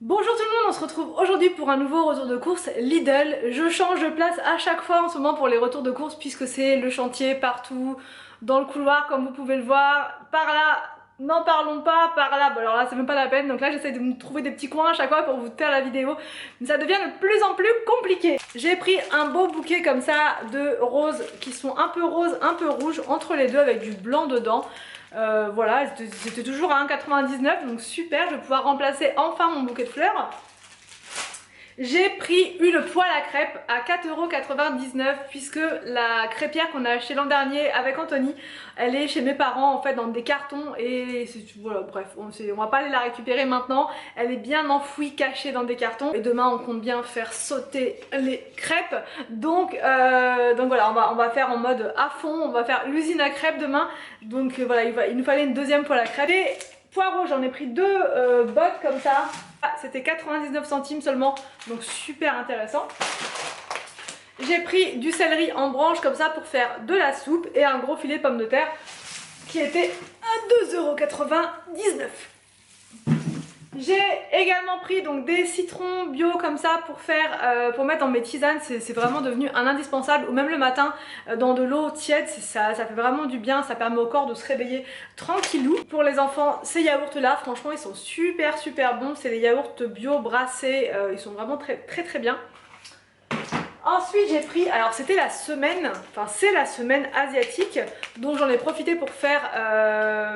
Bonjour tout le monde, on se retrouve aujourd'hui pour un nouveau retour de course Lidl. Je change de place à chaque fois en ce moment pour les retours de course puisque c'est le chantier partout dans le couloir comme vous pouvez le voir. Par là, n'en parlons pas, par là, bon alors là c'est même pas la peine, donc là j'essaie de me trouver des petits coins à chaque fois pour vous faire la vidéo, mais ça devient de plus en plus compliqué. J'ai pris un beau bouquet comme ça de roses qui sont un peu roses, un peu rouges entre les deux avec du blanc dedans. Voilà, c'était toujours à 1,99 €, donc super, je vais pouvoir remplacer enfin mon bouquet de fleurs. J'ai pris une poêle à crêpes à 4,99 € puisque la crêpière qu'on a achetée l'an dernier avec Anthony, elle est chez mes parents en fait dans des cartons et voilà, bref, on va pas aller la récupérer maintenant. Elle est bien enfouie, cachée dans des cartons et demain on compte bien faire sauter les crêpes. Donc voilà, on va faire en mode à fond, on va faire l'usine à crêpes demain. Donc voilà, il nous fallait une deuxième poêle à crêpes. Et poireaux, j'en ai pris deux bottes comme ça. C'était 99 centimes seulement, donc super intéressant. J'ai pris du céleri en branche comme ça pour faire de la soupe et un gros filet de pommes de terre qui était à 2,99 €. J'ai également pris donc des citrons bio comme ça pour faire, pour mettre dans mes tisanes. C'est vraiment devenu un indispensable, ou même le matin dans de l'eau tiède, ça fait vraiment du bien, ça permet au corps de se réveiller tranquillou. Pour les enfants, ces yaourts là, franchement ils sont super bons, c'est des yaourts bio brassés, ils sont vraiment très bien. Ensuite j'ai pris, alors c'était la semaine, enfin c'est la semaine asiatique, donc j'en ai profité pour faire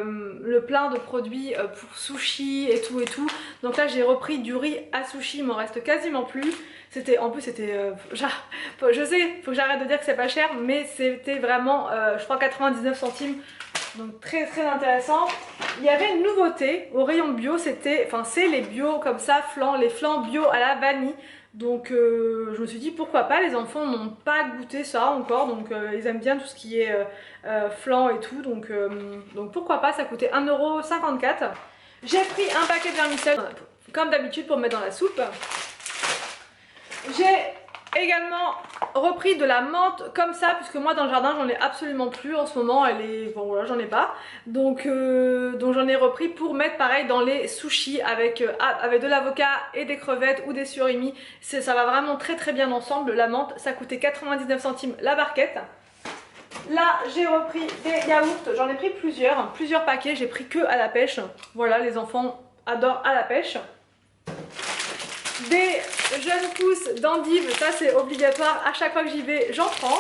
le plein de produits pour sushi et tout. Donc là j'ai repris du riz à sushi, il m'en reste quasiment plus. En plus c'était, je sais, faut que j'arrête de dire que c'est pas cher, mais c'était vraiment, je crois 99 centimes. Donc très intéressant. Il y avait une nouveauté au rayon bio, c'est les bio comme ça, les flans bio à la vanille. Donc je me suis dit pourquoi pas, les enfants n'ont pas goûté ça encore, donc ils aiment bien tout ce qui est flan et tout, donc pourquoi pas, ça coûtait 1,54 €. J'ai pris un paquet de vermicelle comme d'habitude pour mettre dans la soupe. J'ai également repris de la menthe comme ça puisque moi dans le jardin j'en ai absolument plus en ce moment, bon voilà, j'en ai pas, donc j'en ai repris pour mettre pareil dans les sushis avec de l'avocat et des crevettes ou des surimi. Ça va vraiment très bien ensemble. La menthe ça coûtait 99 centimes la barquette. Là j'ai repris des yaourts, j'en ai pris plusieurs paquets, j'ai pris que à la pêche. Voilà, les enfants adorent à la pêche. Des jeunes pousses d'endives, ça c'est obligatoire, à chaque fois que j'y vais j'en prends.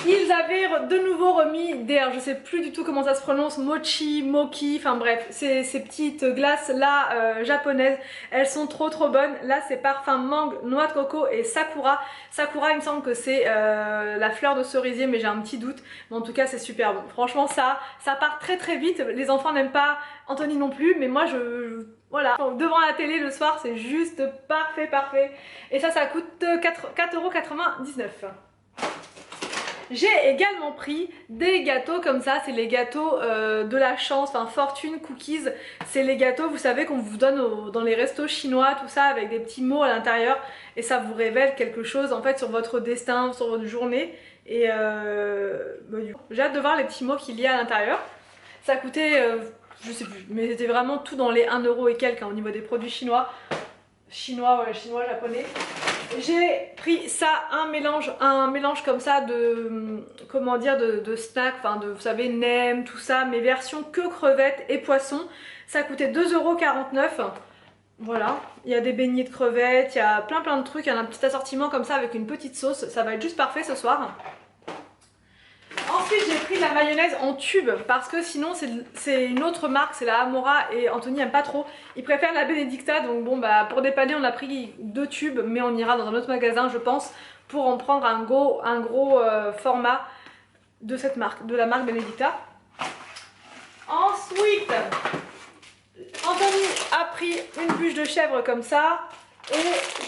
Ils avaient de nouveau remis des, je sais plus du tout comment ça se prononce, mochi, enfin bref, ces petites glaces là japonaises, elles sont trop bonnes. Là c'est parfum mangue, noix de coco et sakura. Sakura il me semble que c'est la fleur de cerisier, mais j'ai un petit doute, mais en tout cas c'est super bon. Franchement ça part très vite, les enfants n'aiment pas, Anthony non plus, mais moi voilà, devant la télé le soir c'est juste parfait. Et ça coûte 4,99 €. J'ai également pris des gâteaux comme ça, c'est les gâteaux de la chance, enfin fortune cookies. C'est les gâteaux, vous savez, qu'on vous donne dans les restos chinois, tout ça, avec des petits mots à l'intérieur. Et ça vous révèle quelque chose en fait sur votre destin, sur votre journée. Et j'ai hâte de voir les petits mots qu'il y a à l'intérieur. Ça coûtait, je sais plus, mais c'était vraiment tout dans les 1 € et quelques hein, au niveau des produits chinois. Chinois, japonais. J'ai pris ça, un mélange comme ça de, comment dire, de snack, enfin vous savez, nem, tout ça, mais version que crevettes et poissons. Ça coûtait 2,49 €. Voilà, il y a des beignets de crevettes, il y a plein de trucs, il y a un petit assortiment comme ça avec une petite sauce, ça va être juste parfait ce soir. Ensuite j'ai pris de la mayonnaise en tube parce que sinon c'est une autre marque, c'est la Amora et Anthony aime pas trop. Il préfère la Benedicta, donc bon bah pour dépanner on a pris 2 tubes, mais on ira dans un autre magasin je pense pour en prendre un gros format de cette marque, de la marque Benedicta. Ensuite Anthony a pris une bûche de chèvre comme ça et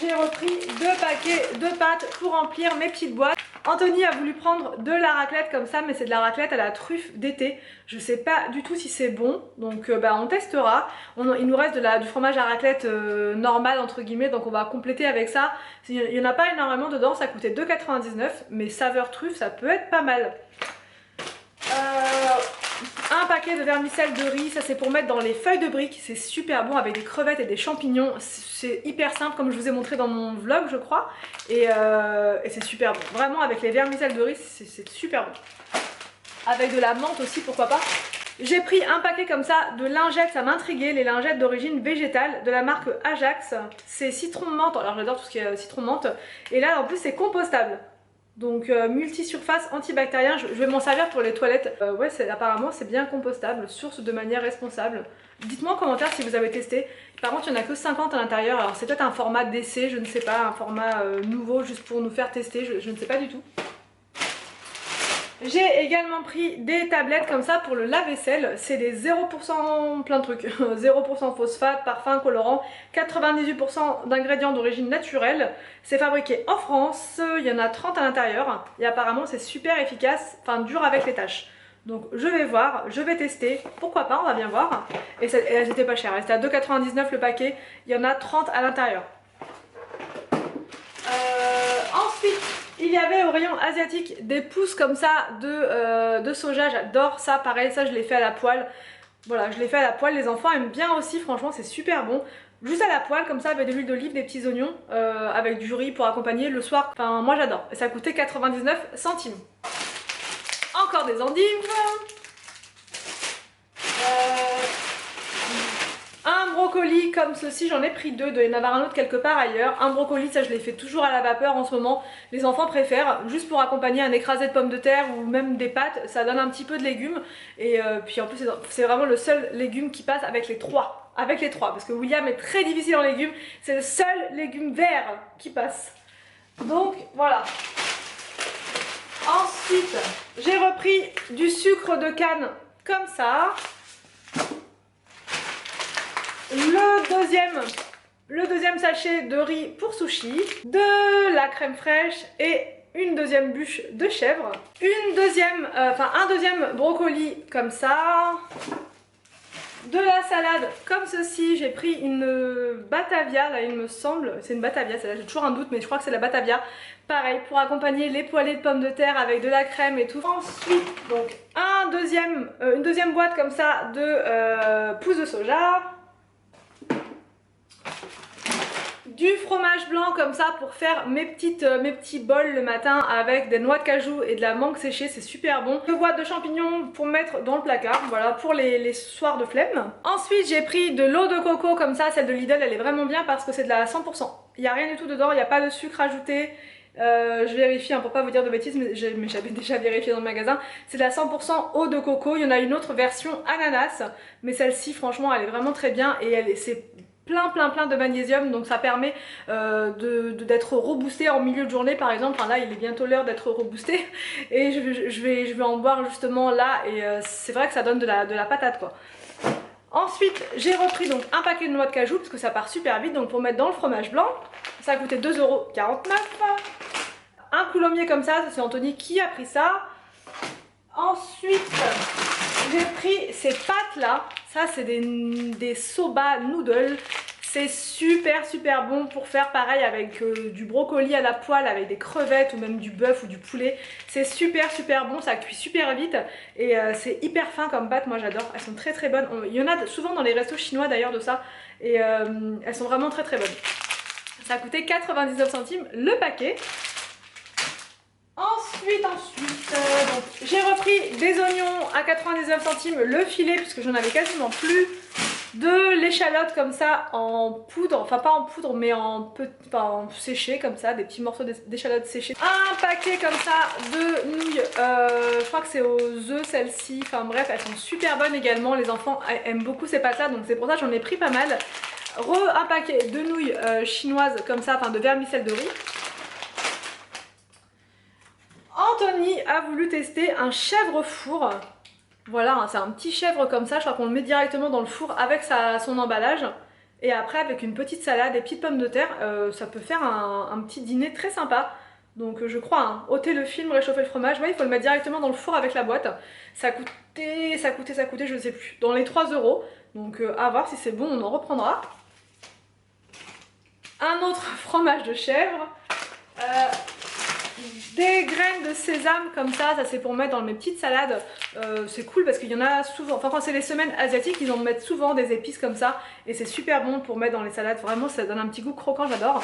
j'ai repris 2 paquets de pâtes pour remplir mes petites boîtes. Anthony a voulu prendre de la raclette comme ça, mais c'est de la raclette à la truffe d'été. Je sais pas du tout si c'est bon, donc on testera. Il nous reste du fromage à raclette normal entre guillemets, donc on va compléter avec ça. Il n'y en a pas énormément dedans, ça coûtait 2,99 €, mais saveur truffe ça peut être pas mal. un paquet de vermicelle de riz, ça c'est pour mettre dans les feuilles de briques, c'est super bon avec des crevettes et des champignons, c'est hyper simple comme je vous ai montré dans mon vlog je crois, et c'est super bon, vraiment avec les vermicelles de riz c'est super bon. Avec de la menthe aussi pourquoi pas. J'ai pris un paquet comme ça de lingettes, ça m'intriguait, les lingettes d'origine végétale de la marque Ajax, c'est citron menthe, alors j'adore tout ce qui est citron menthe, et là en plus c'est compostable. Donc multi-surface antibactérien, je vais m'en servir pour les toilettes. Ouais, apparemment c'est bien compostable, source de manière responsable. Dites-moi en commentaire si vous avez testé. Par contre il n'y en a que 50 à l'intérieur, alors c'est peut-être un format d'essai, je ne sais pas, un format nouveau juste pour nous faire tester, je ne sais pas du tout. J'ai également pris des tablettes comme ça pour le lave-vaisselle, c'est des 0% plein de trucs, 0% phosphate, parfum, colorant, 98% d'ingrédients d'origine naturelle, c'est fabriqué en France, il y en a 30 à l'intérieur et apparemment c'est super efficace, enfin dur avec les tâches. Donc je vais voir, je vais tester, pourquoi pas, on va bien voir. Et elles étaient pas chères, elles étaient à 2,99 le paquet, il y en a 30 à l'intérieur. Ensuite, il y avait au rayon asiatique des pousses comme ça de soja, j'adore ça, pareil, ça je l'ai fait à la poêle. Voilà, je l'ai fait à la poêle, les enfants aiment bien aussi, franchement c'est super bon. Juste à la poêle comme ça avec de l'huile d'olive, des petits oignons, avec du riz pour accompagner le soir. Enfin moi j'adore, et ça coûtait 99 centimes. Encore des endives. Un brocoli comme ceci, j'en ai pris deux, il doit y en avoir un autre quelque part ailleurs. Un brocoli, ça je l'ai fait toujours à la vapeur en ce moment. Les enfants préfèrent, juste pour accompagner un écrasé de pommes de terre ou même des pâtes, ça donne un petit peu de légumes. Et puis en plus c'est vraiment le seul légume qui passe avec les trois. Avec les trois, parce que William est très difficile en légumes, c'est le seul légume vert qui passe. Donc voilà. Ensuite, j'ai repris du sucre de canne comme ça. Le deuxième sachet de riz pour sushi, de la crème fraîche et une deuxième bûche de chèvre, un deuxième brocoli comme ça, de la salade comme ceci, j'ai pris une Batavia là il me semble, c'est une Batavia celle-là, j'ai toujours un doute mais je crois que c'est la Batavia, pareil pour accompagner les poêlées de pommes de terre avec de la crème et tout. Ensuite donc une deuxième boîte comme ça de pousses de soja. Du fromage blanc comme ça pour faire mes petits bols le matin avec des noix de cajou et de la mangue séchée, c'est super bon. Deux boîtes de champignons pour mettre dans le placard, voilà pour les soirs de flemme. Ensuite j'ai pris de l'eau de coco comme ça, celle de Lidl elle est vraiment bien parce que c'est de la 100%. Il n'y a rien du tout dedans, il n'y a pas de sucre ajouté. Je vérifie hein, pour pas vous dire de bêtises mais j'avais déjà vérifié dans le magasin. C'est de la 100% eau de coco, il y en a une autre version ananas mais celle-ci franchement elle est vraiment très bien et c'est plein de magnésium donc ça permet d'être reboosté en milieu de journée par exemple. Enfin, là il est bientôt l'heure d'être reboosté et je vais en boire justement là et c'est vrai que ça donne de la patate quoi. Ensuite j'ai repris donc un paquet de noix de cajou parce que ça part super vite donc pour mettre dans le fromage blanc ça a coûté 2,49 €. Un coulommier comme ça c'est Anthony qui a pris ça. Ensuite j'ai pris ces pâtes là, ça c'est des soba noodles, c'est super bon pour faire pareil avec du brocoli à la poêle, avec des crevettes ou même du bœuf ou du poulet. C'est super bon, ça cuit super vite et c'est hyper fin comme pâte, moi j'adore, elles sont très bonnes. Il y en a souvent dans les restos chinois d'ailleurs de ça et elles sont vraiment très bonnes. Ça a coûté 99 centimes le paquet. Ensuite, donc j'ai repris des oignons à 99 centimes le filet puisque j'en avais quasiment plus, de l'échalote comme ça en poudre, enfin pas en poudre mais en séché comme ça, des petits morceaux d'échalote séchée. Un paquet comme ça de nouilles, je crois que c'est aux œufs celles-ci, enfin bref elles sont super bonnes également, les enfants aiment beaucoup ces pâtes là donc c'est pour ça que j'en ai pris pas mal. Un paquet de nouilles chinoises comme ça, enfin de vermicelle de riz. Anthony a voulu tester un chèvre four. Voilà, c'est un petit chèvre comme ça, je crois qu'on le met directement dans le four avec son emballage. Et après avec une petite salade et petites pommes de terre, ça peut faire un petit dîner très sympa. Donc je crois, hein, ôter le film, réchauffer le fromage, ouais, il faut le mettre directement dans le four avec la boîte. Ça coûtait, je ne sais plus, dans les 3 €. Donc à voir si c'est bon, on en reprendra. Un autre fromage de chèvre. des graines de sésame comme ça c'est pour mettre dans mes petites salades. C'est cool parce qu'il y en a souvent, enfin quand c'est les semaines asiatiques ils en mettent souvent des épices comme ça et c'est super bon pour mettre dans les salades, vraiment ça donne un petit goût croquant, j'adore.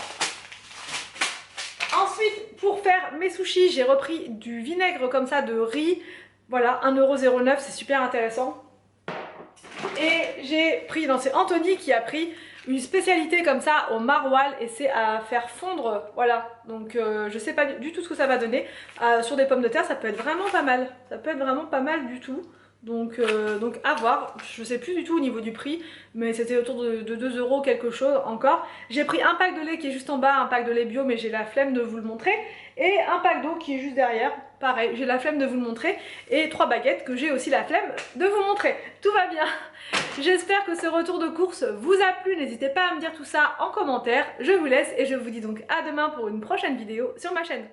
Ensuite pour faire mes sushis j'ai repris du vinaigre comme ça de riz, voilà 1,09 €, c'est super intéressant. Et j'ai pris, non c'est Anthony qui a pris une spécialité comme ça au maroilles et c'est à faire fondre, voilà, donc je sais pas du tout ce que ça va donner. Sur des pommes de terre ça peut être vraiment pas mal, ça peut être vraiment pas mal du tout. Donc à voir, je sais plus du tout au niveau du prix, mais c'était autour de 2 € quelque chose encore. J'ai pris un pack de lait qui est juste en bas, un pack de lait bio mais j'ai la flemme de vous le montrer. Et un pack d'eau qui est juste derrière, pareil, j'ai la flemme de vous le montrer. Et 3 baguettes que j'ai aussi la flemme de vous montrer. Tout va bien. J'espère que ce retour de course vous a plu, n'hésitez pas à me dire tout ça en commentaire. Je vous laisse et je vous dis donc à demain pour une prochaine vidéo sur ma chaîne.